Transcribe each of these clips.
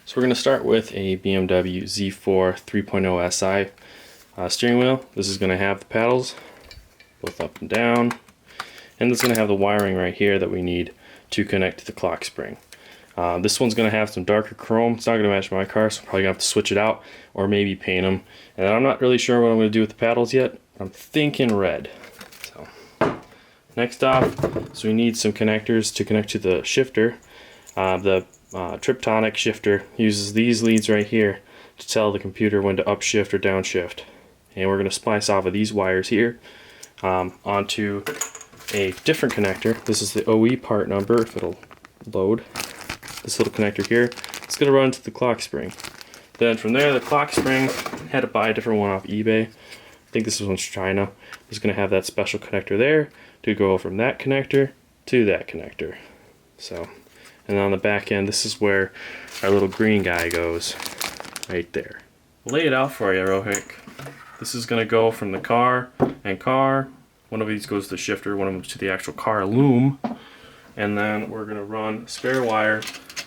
So we're going to start with a BMW Z4 3.0 SI steering wheel. This is going to have the paddles, both up and down, and it's going to have the wiring right here that we need to connect to the clock spring. This one's going to have some darker chrome. It's not going to match my car, so I'm probably going to have to switch it out or maybe paint them. And I'm not really sure what I'm going to do with the paddles yet. I'm thinking red. So next off, so we need some connectors to connect to the shifter. The Triptonic shifter uses these leads right here to tell the computer when to upshift or downshift. And we're going to splice off of these wires here onto a different connector. This is the OE part number, if it'll load. This little connector here, it's going to run to the clock spring. Then from there, the clock spring, had to buy a different one off eBay. I think this one's China. It's going to have that special connector there to go from that connector to that connector. So, and on the back end, this is where our little green guy goes, right there. Lay it out for you, Rohik. This is going to go from the car and car. One of these goes to the shifter, one of them to the actual car loom. And then we're going to run spare wire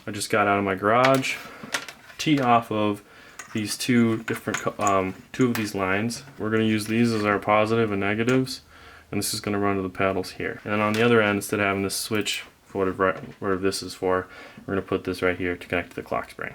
I just got out of my garage, tee off of these two of these lines. We're going to use these as our positive and negatives, and this is going to run to the paddles here. And then on the other end, instead of having this switch for whatever this is for, we're going to put this right here to connect to the clock spring.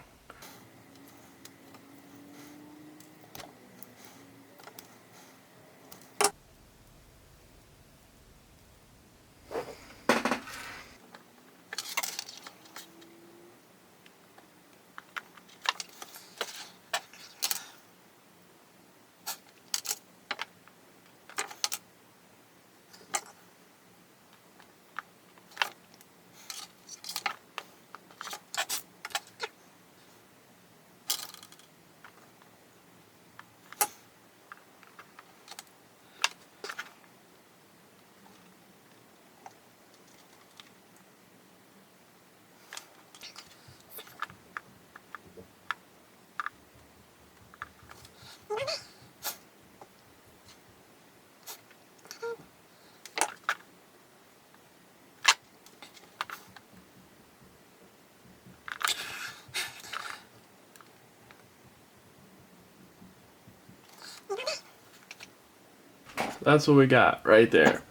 That's what we got right there.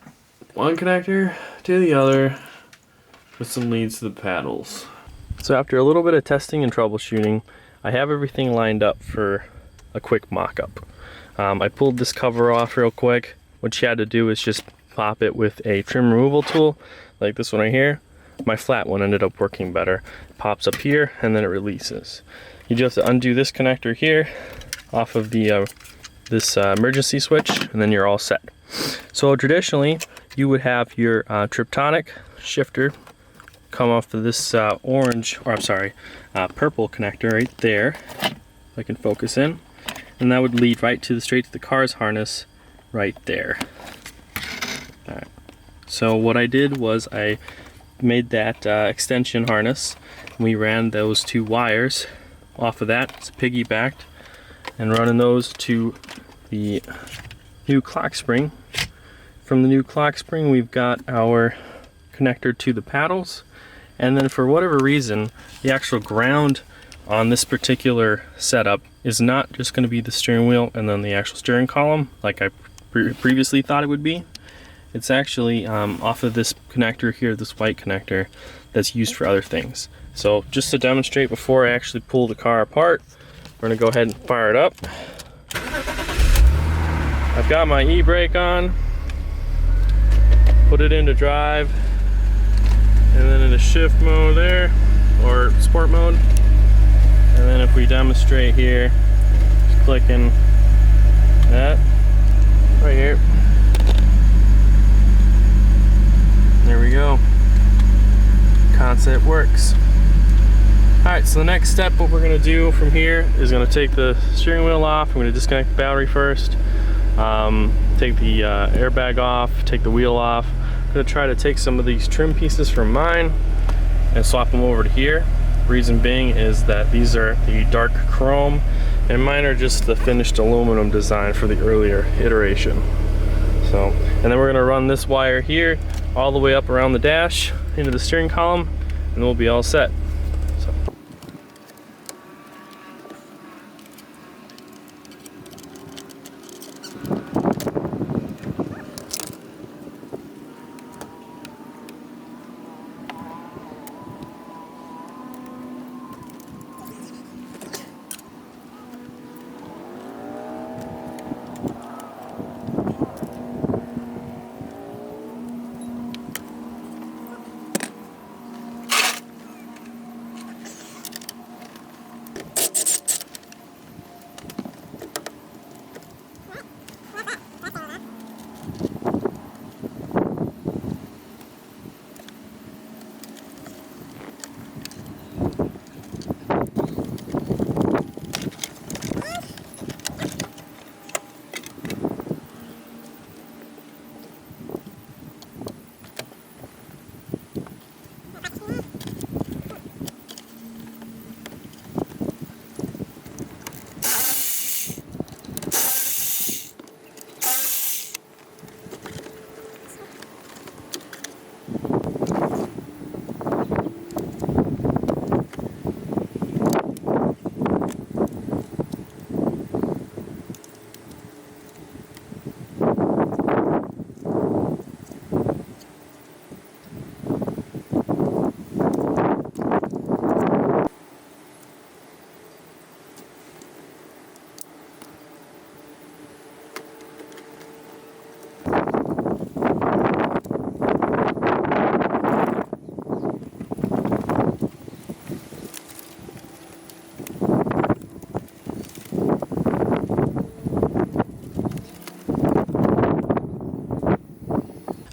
One connector to the other with some leads to the paddles. So after a little bit of testing and troubleshooting, I have everything lined up for a quick mock-up. I pulled this cover off real quick. What you had to do is just pop it with a trim removal tool, like this one right here. My flat one ended up working better. It pops up here and then it releases. You just have to undo this connector here off of the this emergency switch, and then you're all set. So traditionally, you would have your Triptonic shifter come off of this purple connector right there. If I can focus in, and that would lead straight to the car's harness right there. All right. So what I did was I made that extension harness. We ran those two wires off of that. It's piggybacked, and running those to the new clock spring. From the new clock spring, we've got our connector to the paddles, and then for whatever reason, the actual ground on this particular setup is not just going to be the steering wheel and then the actual steering column like I previously thought it would be. It's actually off of this connector here, this white connector, that's used for other things. So just to demonstrate before I actually pull the car apart, we're going to go ahead and fire it up. I've got my e-brake on, put it into drive, and then into shift mode there, or sport mode. And then if we demonstrate here, just clicking that right here. There we go. Concept works. Alright, so the next step, what we're going to do from here is going to take the steering wheel off. I'm going to disconnect the battery first, take the airbag off, take the wheel off. I'm going to try to take some of these trim pieces from mine and swap them over to here. Reason being is that these are the dark chrome and mine are just the finished aluminum design for the earlier iteration. So, and then we're going to run this wire here all the way up around the dash into the steering column, and we'll be all set. So.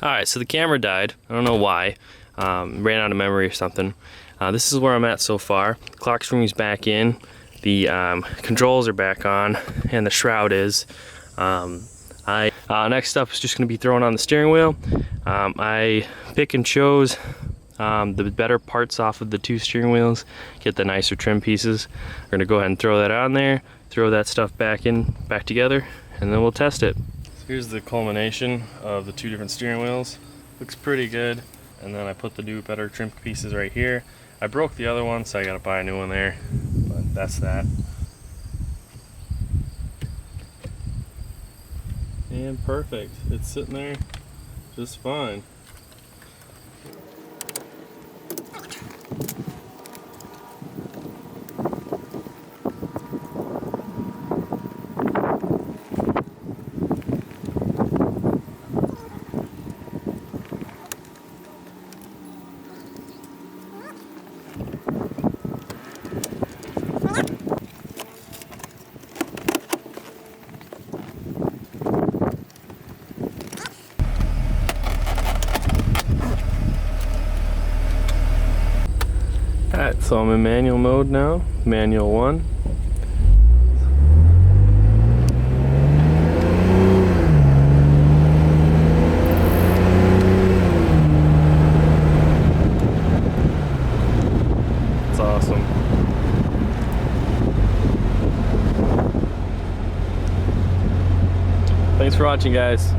Alright, so the camera died. I don't know why. Ran out of memory or something. This is where I'm at so far. Clock string's back in. The controls are back on, and the shroud is. Next up is just going to be throwing on the steering wheel. I pick and chose the better parts off of the two steering wheels, get the nicer trim pieces. We're going to go ahead and throw that on there, throw that stuff back together, and then we'll test it. So here's the culmination of the two different steering wheels. Looks pretty good. And then I put the new better trim pieces right here. I broke the other one, so I gotta buy a new one there, but that's that. And perfect, it's sitting there just fine. Alright, so I'm in manual mode now, manual 1. It's awesome. Thanks for watching, guys.